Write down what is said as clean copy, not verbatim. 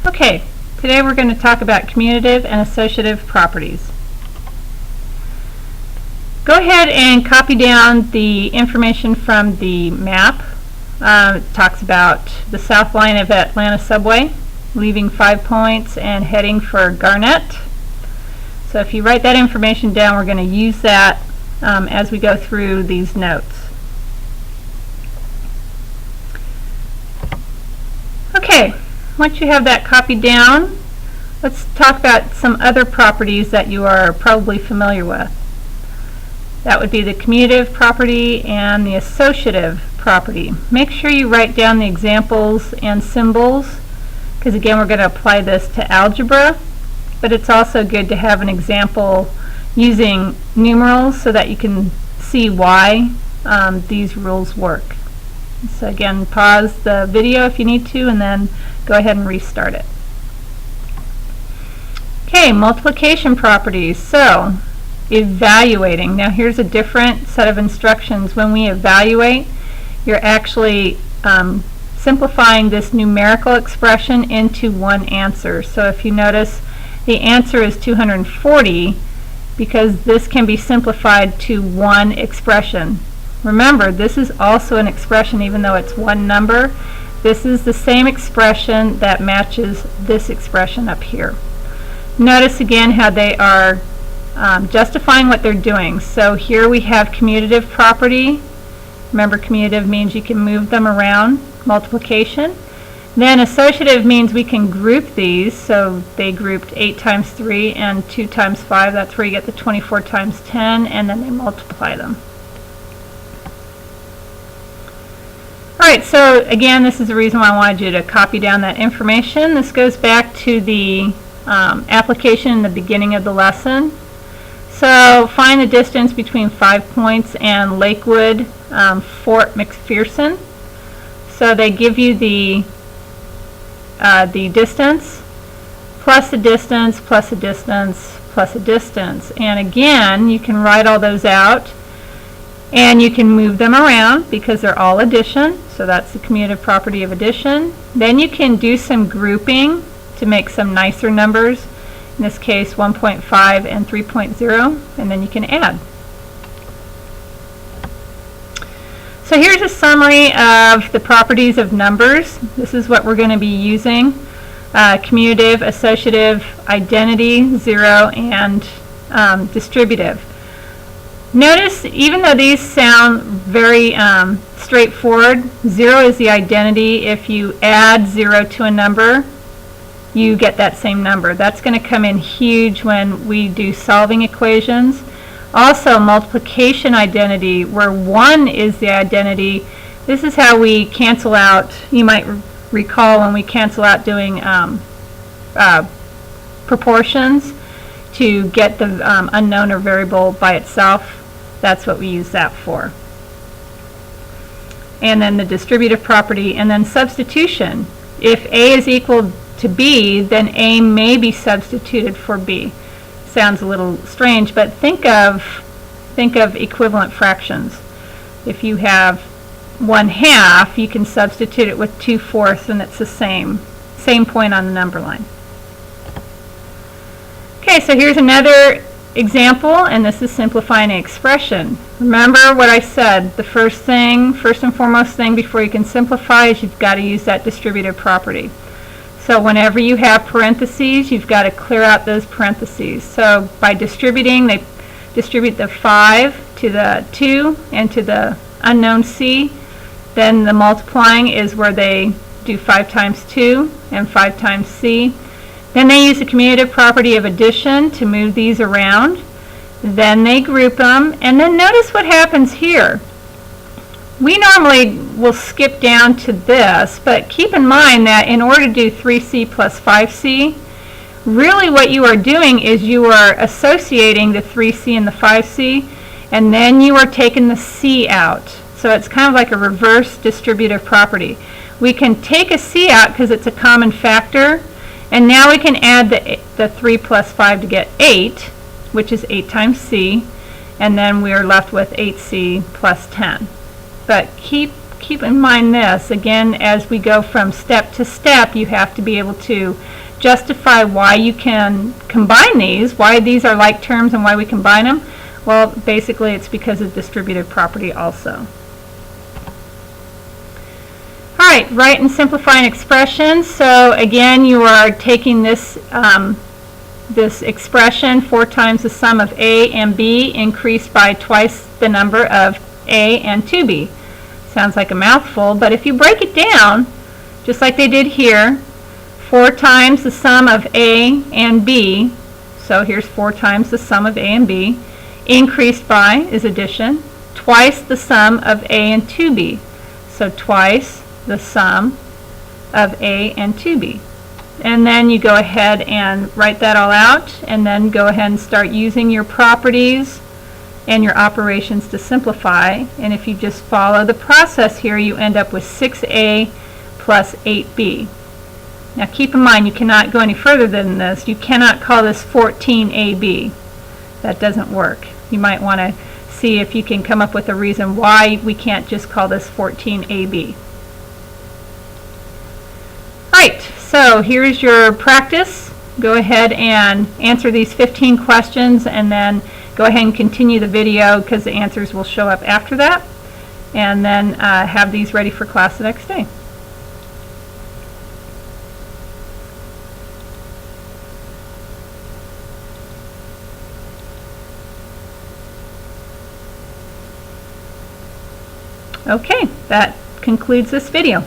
Okay, today we're going to talk about commutative and associative properties. Go ahead and copy down the information from the map. It talks about the south line of Atlanta subway, leaving 5 points and heading for Garnett. So if you write that information down, we're going to use that as we go through these notes. Okay, once you have that copied down, let's talk about some other properties that you are probably familiar with. That would be the commutative property and the associative property. Make sure you write down the examples and symbols, because again we're going to apply this to algebra, but it's also good to have an example using numerals so that you can see why these rules work. So again, pause the video if you need to and then go ahead and restart it. Okay, multiplication properties. So evaluating. Now here's a different set of instructions. When we evaluate, you're actually simplifying this numerical expression into one answer. So if you notice, the answer is 240 because this can be simplified to one expression. Remember, this is also an expression even though it's one number. This is the same expression that matches this expression up here. Notice again how they are justifying what they're doing. So here we have commutative property. Remember, commutative means you can move them around, multiplication. Then associative means we can group these. So they grouped 8 times 3 and 2 times 5. That's where you get the 24 times 10, and then they multiply them. Alright, so again, this is the reason why I wanted you to copy down that information. This goes back to the application in the beginning of the lesson. So find the distance between 5 points and Lakewood, Fort McPherson. So they give you the distance, plus a distance, plus a distance, plus a distance. And again, you can write all those out, and you can move them around because they're all addition. So that's the commutative property of addition. Then you can do some grouping to make some nicer numbers. In this case, 1.5 and 3.0, and then you can add. So here's a summary of the properties of numbers. This is what we're going to be using. Commutative, associative, identity, zero, and distributive. Notice, even though these sound very straightforward, 0 is the identity. If you add 0 to a number, you get that same number. That's going to come in huge when we do solving equations. Also, multiplication identity, where 1 is the identity. This is how we cancel out. You might recall when we cancel out doing proportions to get the unknown or variable by itself. That's what we use that for. And then the distributive property, and then substitution. If A is equal to B, then A may be substituted for B. Sounds a little strange, but think of equivalent fractions. If you have 1/2, you can substitute it with 2/4, and it's the same point on the number line. Okay, so here's another example, and this is simplifying an expression. Remember what I said, the first and foremost thing before you can simplify is you've got to use that distributive property. So whenever you have parentheses, you've got to clear out those parentheses. So by distributing, they distribute the 5 to the 2 and to the unknown c. Then the multiplying is where they do 5 times 2 and 5 times c. Then they use the commutative property of addition to move these around. Then they group them, and then notice what happens here. We normally will skip down to this, but keep in mind that in order to do 3c plus 5c, really what you are doing is you are associating the 3c and the 5c, and then you are taking the c out. So it's kind of like a reverse distributive property. We can take a c out because it's a common factor, and now we can add the 3 plus 5 to get 8, which is 8 times c, and then we are left with 8c plus 10. But keep keep in mind this, again, as we go from step to step, you have to be able to justify why you can combine these, why these are like terms and why we combine them. Well, basically it's because of distributive property also. Alright, write and simplify an expression. So again, you are taking this this expression, 4 times the sum of a and b increased by twice the number of a and 2b. Sounds like a mouthful, but if you break it down, just like they did here, 4 times the sum of a and b, so here's 4 times the sum of a and b, increased by is addition, twice the sum of a and 2b, so twice the sum of a and 2b. And then you go ahead and write that all out, and then go ahead and start using your properties and your operations to simplify. And if you just follow the process here, you end up with 6a plus 8b. Now keep in mind, you cannot go any further than this. You cannot call this 14ab. That doesn't work. You might want to see if you can come up with a reason why we can't just call this 14ab. Right, so here's your practice. Go ahead and answer these 15 questions, and then go ahead and continue the video because the answers will show up after that, and then have these ready for class the next day. Okay, that concludes this video.